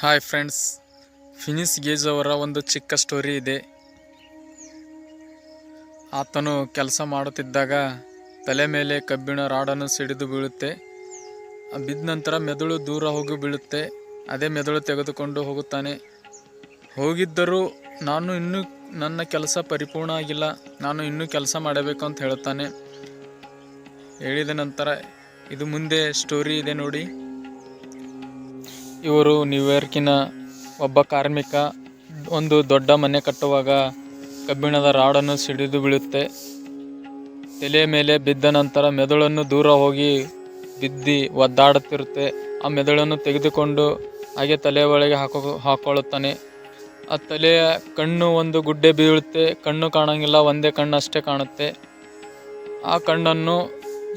Hi friends, finish gauge ಅವರ ಒಂದು ಚಿಕ್ಕ ಸ್ಟೋರಿ ಇದೆ. ಆತನು ಕೆಲಸ ಮಾಡುತ್ತಿದ್ದಾಗ ತಲೆ ಮೇಲೆ ಕಬ್ಬಿಣ ರಾಡನ್ನು ಸಿಡಿದು ಬೀಳುತ್ತೆ. ಬಿದ್ದ ನಂತರ ಮೆದುಳು ದೂರ ಹೋಗಿ ಬೀಳುತ್ತೆ. ಅದೇ ಮೆದುಳು ತೆಗೆದುಕೊಂಡು ಹೋಗುತ್ತಾನೆ. ಹೋಗಿದ್ದರೂ ನಾನು ಇನ್ನೂ ನನ್ನ ಕೆಲಸ ಪರಿಪೂರ್ಣ ಆಗಿಲ್ಲ, ನಾನು ಇನ್ನೂ ಕೆಲಸ ಮಾಡಬೇಕು ಅಂತ ಹೇಳುತ್ತಾನೆ. ಹೇಳಿದ ನಂತರ ಇದು ಮುಂದೆ ಸ್ಟೋರಿ ಇದೆ ನೋಡಿ. ಇವರು ನ್ಯೂಯಾರ್ಕಿನ ಒಬ್ಬ ಕಾರ್ಮಿಕ. ಒಂದು ದೊಡ್ಡ ಮನೆ ಕಟ್ಟುವಾಗ ಕಬ್ಬಿಣದ ರಾಡನ್ನು ಸಿಡಿದು ಬೀಳುತ್ತೆ. ತಲೆಯ ಮೇಲೆ ಬಿದ್ದ ನಂತರ ಮೆದುಳನ್ನು ದೂರ ಹೋಗಿ ಬಿದ್ದು ಒದ್ದಾಡುತ್ತಿರುತ್ತೆ. ಆ ಮೆದುಳನ್ನು ತೆಗೆದುಕೊಂಡು ಹಾಗೆ ತಲೆಯ ಒಳಗೆ ಹಾಕೊಳ್ಳುತ್ತಾನೆ. ಆ ತಲೆಯ ಕಣ್ಣು ಒಂದು ಗುಡ್ಡೆ ಬೀಳುತ್ತೆ. ಕಣ್ಣು ಕಾಣಂಗಿಲ್ಲ, ಒಂದೇ ಕಣ್ಣು ಅಷ್ಟೇ ಕಾಣುತ್ತೆ. ಆ ಕಣ್ಣನ್ನು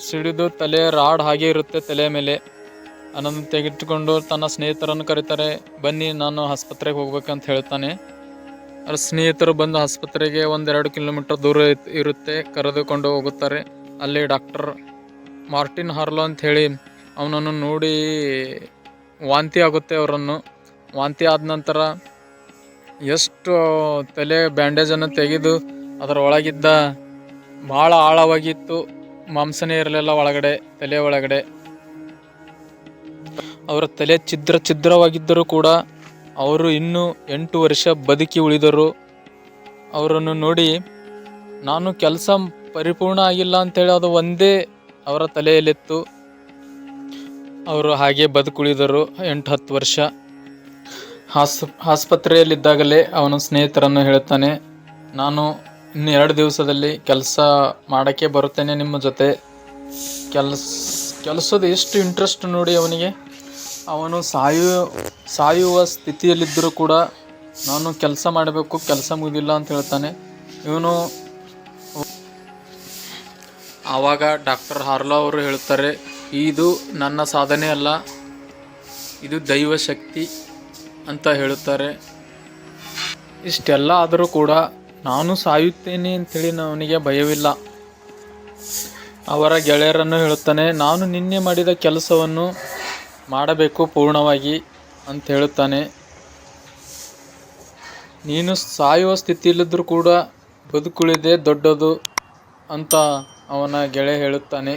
ಸಿಡಿದು ತಲೆಯ ರಾಡ್ ಹಾಗೆ ಇರುತ್ತೆ ತಲೆಯ ಮೇಲೆ. ಅದನ್ನು ತೆಗೆದುಕೊಂಡು ತನ್ನ ಸ್ನೇಹಿತರನ್ನು ಕರೀತಾರೆ. ಬನ್ನಿ, ನಾನು ಆಸ್ಪತ್ರೆಗೆ ಹೋಗ್ಬೇಕಂತ ಹೇಳ್ತಾನೆ. ಅವ್ರ ಸ್ನೇಹಿತರು ಬಂದು ಆಸ್ಪತ್ರೆಗೆ 1-2 ಕಿಲೋಮೀಟರ್ ದೂರ ಇರುತ್ತೆ, ಕರೆದುಕೊಂಡು ಹೋಗುತ್ತಾರೆ. ಅಲ್ಲಿ ಡಾಕ್ಟರ್ ಮಾರ್ಟಿನ್ ಹಾರ್ಲೋ ಅಂತ ಹೇಳಿ ಅವನನ್ನು ನೋಡಿ ವಾಂತಿ ಆಗುತ್ತೆ. ವಾಂತಿ ಆದ ನಂತರ ಎಷ್ಟು ತಲೆ ಬ್ಯಾಂಡೇಜನ್ನು ತೆಗೆದು ಅದರ ಒಳಗಿದ್ದ ಭಾಳ ಆಳವಾಗಿತ್ತು, ಮಾಂಸನೇ ಇರಲಿಲ್ಲ ಒಳಗಡೆ, ತಲೆ ಒಳಗಡೆ. ಅವರ ತಲೆ ಛಿದ್ರವಾಗಿದ್ದರೂ ಕೂಡ ಅವರು ಇನ್ನೂ 8 ವರ್ಷ ಬದುಕಿ ಉಳಿದರು. ಅವರನ್ನು ನೋಡಿ ನಾನು ಕೆಲಸ ಪರಿಪೂರ್ಣ ಆಗಿಲ್ಲ ಅಂತೇಳಿ ಅದು ಒಂದೇ ಅವರ ತಲೆಯಲ್ಲಿತ್ತು. ಅವರು ಹಾಗೆ ಬದುಕುಳಿದರು 8-10 ವರ್ಷ. ಆಸ್ಪತ್ರೆಯಲ್ಲಿದ್ದಾಗಲೇ ಅವನ ಸ್ನೇಹಿತರನ್ನು ಹೇಳ್ತಾನೆ, ನಾನು ಇನ್ನು 2 ದಿವಸದಲ್ಲಿ ಕೆಲಸ ಮಾಡೋಕ್ಕೆ ಬರುತ್ತೇನೆ ನಿಮ್ಮ ಜೊತೆ. ಕೆಲಸದ ಎಷ್ಟು ಇಂಟ್ರೆಸ್ಟ್ ನೋಡಿ ಅವನಿಗೆ. ಅವನು ಸಾಯುವ ಸ್ಥಿತಿಯಲ್ಲಿದ್ದರೂ ಕೂಡ ನಾನು ಕೆಲಸ ಮಾಡಬೇಕು, ಕೆಲಸ ಮುಗಿದಿಲ್ಲ ಅಂತ ಹೇಳ್ತಾನೆ ಇವನು. ಆವಾಗ ಡಾಕ್ಟರ್ ಹಾರ್ಲೋ ಅವರು ಹೇಳ್ತಾರೆ, ಇದು ನನ್ನ ಸಾಧನೆ ಅಲ್ಲ, ಇದು ದೈವ ಶಕ್ತಿ ಅಂತ ಹೇಳುತ್ತಾರೆ. ಇಷ್ಟೆಲ್ಲ ಆದರೂ ಕೂಡ ನಾನು ಸಾಯುತ್ತೇನೆ ಅಂಥೇಳಿ ಅವನಿಗೆ ಭಯವಿಲ್ಲ. ಅವರ ಗೆಳೆಯರನ್ನು ಹೇಳುತ್ತಾನೆ, ನಾನು ನಿನ್ನೆ ಮಾಡಿದ ಕೆಲಸವನ್ನು ಮಾಡಬೇಕು ಪೂರ್ಣವಾಗಿ ಅಂತ ಹೇಳುತ್ತಾನೆ. ನೀನು ಸಾಯುವ ಸ್ಥಿತಿಯಲ್ಲಿದ್ದರೂ ಕೂಡ ಬದುಕುಳಿದೆ ದೊಡ್ಡದು ಅಂತ ಅವನ ಗೆಳೆಯ ಹೇಳುತ್ತಾನೆ.